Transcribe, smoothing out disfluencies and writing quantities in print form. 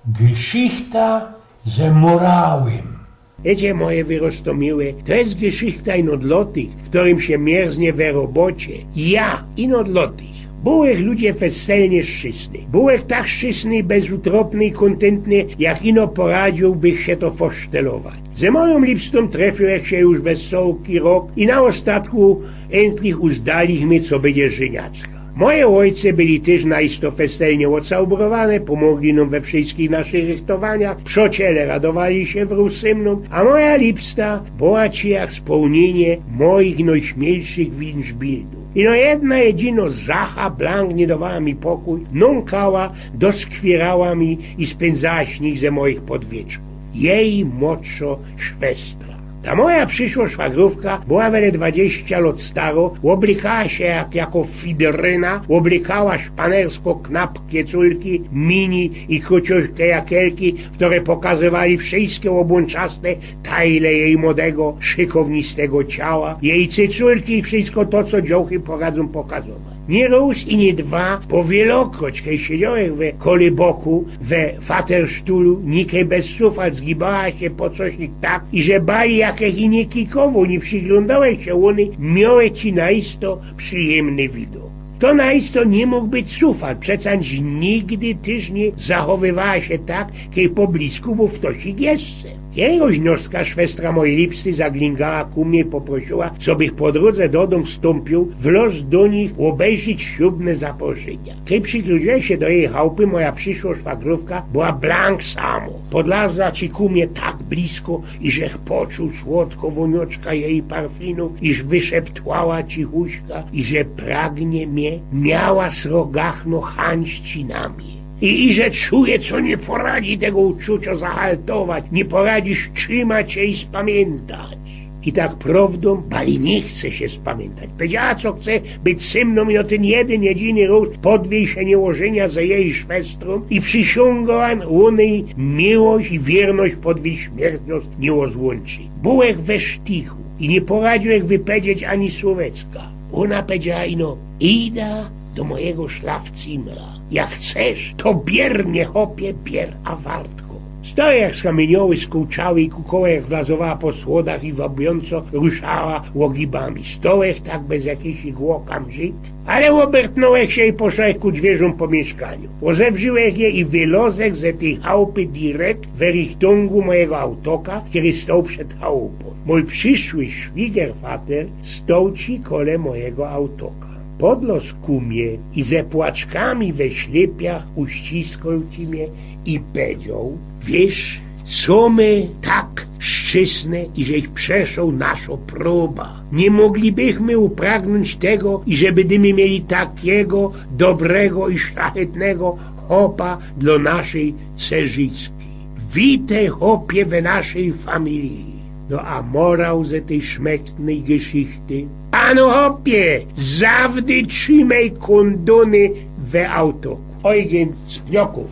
Geschichte ze morałem. Wiecie, moje wyrostomiłe, to jest geschichta ino dla tych, w którym się mierznie we robocie. Ja ino dla tych. Byłech ludzie weselnie szczysny. Byłech tak szczysny, bezutropny i kontentny, jak ino poradziłbych się to fosztelować. Ze moją lipstą trafiłech się już bez sołki rok i na ostatku endlich uzdaliśmy, co będzie żeniacka. Moje ojce byli też naisto weselnie ocałbrowane, pomogli nam we wszystkich naszych rychtowaniach, przociele radowali się wraz ze mną, a moja lipsta była ci jak spełnienie moich najśmielszych wünschbildów. Ino jedna jedyno Zacha Blank nie dawała mi pokój, nąkała, doskwierała mi i spędzała śnich ze moich podwieczków. Jej młodszo szwestra. Ta moja przyszła szwagrówka była wele 20 lat staro, oblekała się jako fidryna, oblekała szpanersko knapkie culki, mini i króciutkie jakielki, które pokazywali wszystkie obłączaste tajle jej młodego, szykownistego ciała, jej cyculki i wszystko to, co dziołchy poradzą pokazować. Nie raz i nie dwa, po wielokroć, kiedy siedziałech we koliboku, we fatersztulu, nikę bez sufat zgibała się po coś tak, i że bali jakich i nie kikowo, nie przyglądałeś się one, miałe ci naisto przyjemny widok. To naisto nie mógł być sufat, przecież nigdy też nie zachowywała się tak, kiedy po blisku był ktoś jeszcze. Jegoś nożska szwestra mojej lipsty zaglingała ku mnie i poprosiła, co bych po drodze do domu wstąpił, w los do nich obejrzeć ślubne zaproszenia. Kiedy przyglądałem się do jej chałupy, moja przyszła szwagrówka była blank samo. Podlazła ci ku mnie tak blisko, iżech poczuł słodko wonioczka jej parfinu, iż wyszeptłała cichuśka, i że pragnie mnie, miała srogachno hańści na mnie. I że czuje, co nie poradzi tego uczucia zahaltować, nie poradzi trzymać się i spamiętać. I tak prawdą, bali nie chce się spamiętać. Powiedziała, co chce być ze mną i o ten jedyny raz podwiej się niełożenia za jej szwestrą i przysiągałam onej miłość i wierność podwiej śmiertność nie rozłączy. Byłech we sztichu i nie poradziłech wypowiedzieć ani słowecka. Ona powiedziała ino, ida do mojego szlafcimra. Jak chcesz, to biernie hopie, bier a wartko. Stoję jak skamienioły, skurczały i kukołek wlazowała po słodach i wabująco ruszała łogibami. Stołek tak bez jakichś głokam żyć, ale obertnąłek się i poszłek ku drzwiom po mieszkaniu. Ozewrzyłek je i wylozek ze tej chałupy direkt w richtungu mojego autoka, który stał przed chałupą. Mój przyszły szwiegervater stał ci kole mojego autoka. Podlos ku mnie i ze płaczkami we ślepiach uściskał ci mnie i powiedział, wiesz, co my tak szczysne, iżeś przeszł nasza próba. Nie moglibyśmy upragnąć tego, i żebyśmy mieli takiego dobrego i szlachetnego chopa dla naszej Cerzycki. Witaj, chopie, we naszej familii. No a morał ze tej szmektnej geschichty? Ano hopie, zawdy trzymaj kondony we auto. Eugen z Pnioków.